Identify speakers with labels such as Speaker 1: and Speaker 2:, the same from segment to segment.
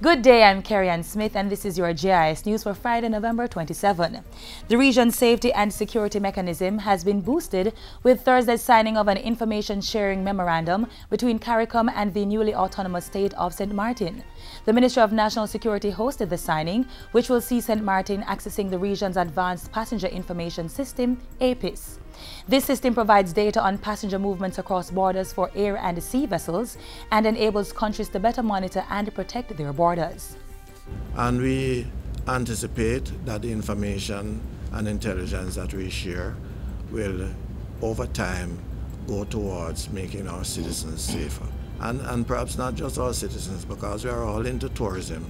Speaker 1: Good day, I'm Carrie-Ann Smith and this is your JIS News for Friday, November 27. The region's safety and security mechanism has been boosted with Thursday's signing of an information sharing memorandum between CARICOM and the newly autonomous state of St Martin. The Ministry of National Security hosted the signing, which will see St Martin accessing the region's Advanced Passenger Information System, APIS. This system provides data on passenger movements across borders for air and sea vessels and enables countries to better monitor and protect their borders.
Speaker 2: And we anticipate that the information and intelligence that we share will, over time, go towards making our citizens safer. And perhaps not just our citizens, because we are all into tourism.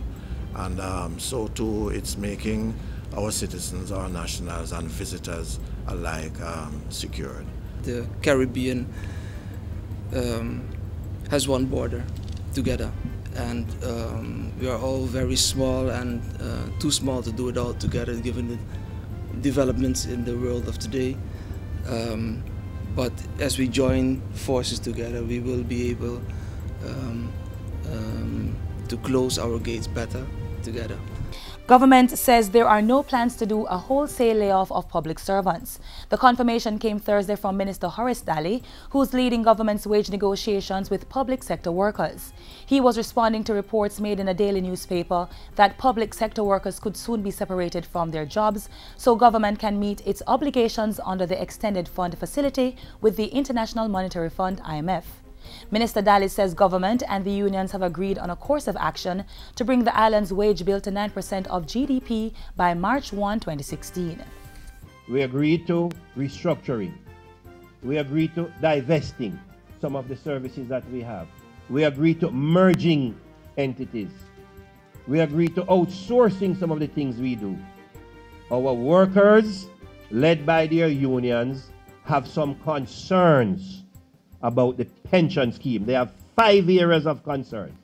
Speaker 2: And so too, it's making our citizens, our nationals and visitors alike secured.
Speaker 3: The Caribbean has one border together, and we are all very small and too small to do it all together given the developments in the world of today. But as we join forces together, we will be able to close our gates better together.
Speaker 1: Government says there are no plans to do a wholesale layoff of public servants. The confirmation came Thursday from Minister Horace Daly, who's leading government's wage negotiations with public sector workers. He was responding to reports made in a daily newspaper that public sector workers could soon be separated from their jobs so government can meet its obligations under the Extended Fund Facility with the International Monetary Fund, IMF. Minister Daly says government and the unions have agreed on a course of action to bring the island's wage bill to 9% of GDP by March 1, 2016.
Speaker 4: We agreed to restructuring. We agreed to divesting some of the services that we have. We agreed to merging entities. We agreed to outsourcing some of the things we do. Our workers, led by their unions, have some concerns about the pension scheme. They have 5 areas of concern.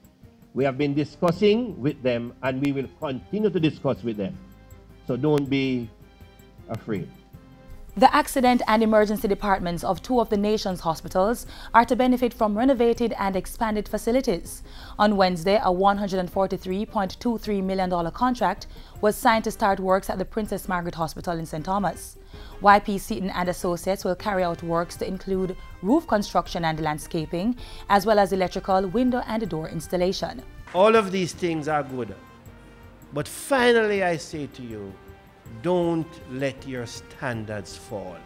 Speaker 4: We have been discussing with them and we will continue to discuss with them. So don't be afraid.
Speaker 1: The accident and emergency departments of 2 of the nation's hospitals are to benefit from renovated and expanded facilities. On Wednesday, a $143.23 million contract was signed to start works at the Princess Margaret Hospital in St. Thomas. YP Seaton and Associates will carry out works to include roof construction and landscaping, as well as electrical, window and door installation.
Speaker 5: All of these things are good. But finally, I say to you, don't let your standards fall.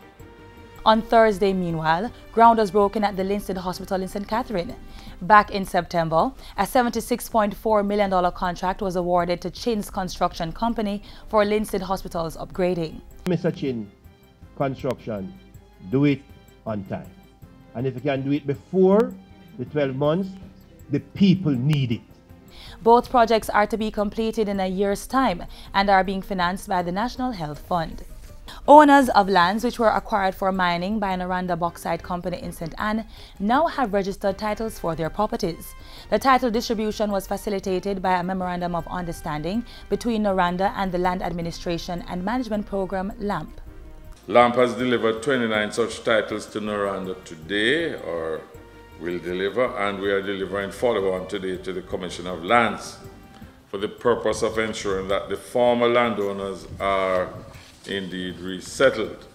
Speaker 1: On Thursday, meanwhile, ground was broken at the Linstead Hospital in St. Catherine. Back in September, a $76.4 million contract was awarded to Chin's Construction Company for Linstead Hospital's upgrading.
Speaker 4: Mr. Chin Construction, do it on time. And if you can do it before the 12 months, the people need it.
Speaker 1: Both projects are to be completed in a year's time and are being financed by the National Health Fund. Owners of lands which were acquired for mining by Noranda Bauxite Company in St. Anne now have registered titles for their properties. The title distribution was facilitated by a memorandum of understanding between Noranda and the Land Administration and Management Program, LAMP.
Speaker 6: LAMP has delivered 29 such titles to Noranda today, or will deliver, and we are delivering 41 today to the Commission of Lands for the purpose of ensuring that the former landowners are indeed resettled.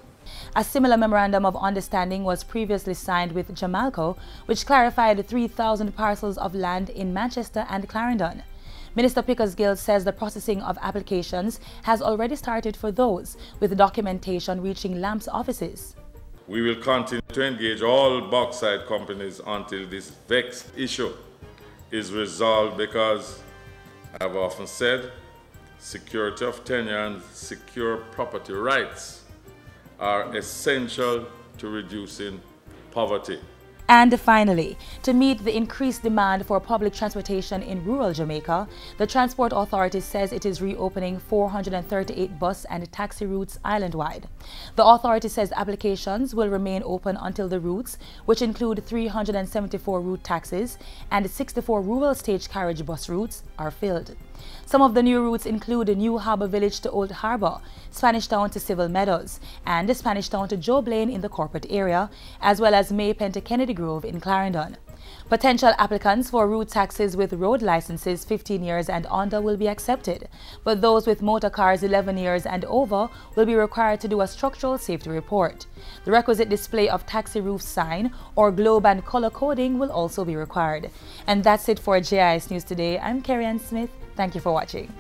Speaker 1: A similar memorandum of understanding was previously signed with Jamalco, which clarified 3,000 parcels of land in Manchester and Clarendon. Minister Pickersgill says the processing of applications has already started for those with documentation reaching LAMP's offices.
Speaker 6: We will continue to engage all bauxite companies until this vexed issue is resolved, because I have often said security of tenure and secure property rights are essential to reducing poverty.
Speaker 1: And finally, to meet the increased demand for public transportation in rural Jamaica, the Transport Authority says it is reopening 438 bus and taxi routes island-wide. The authority says applications will remain open until the routes, which include 374 route taxis and 64 rural stage carriage bus routes, are filled. Some of the new routes include New Harbour Village to Old Harbour, Spanish Town to Civil Meadows, and Spanish Town to Joe Blaine in the corporate area, as well as Maypen to Kennedy Grove in Clarendon. Potential applicants for road taxis with road licenses 15 years and under will be accepted, but those with motor cars 11 years and over will be required to do a structural safety report. The requisite display of taxi roof sign or globe and color coding will also be required. And that's it for JIS News Today. I'm Carrie Ann Smith. Thank you for watching.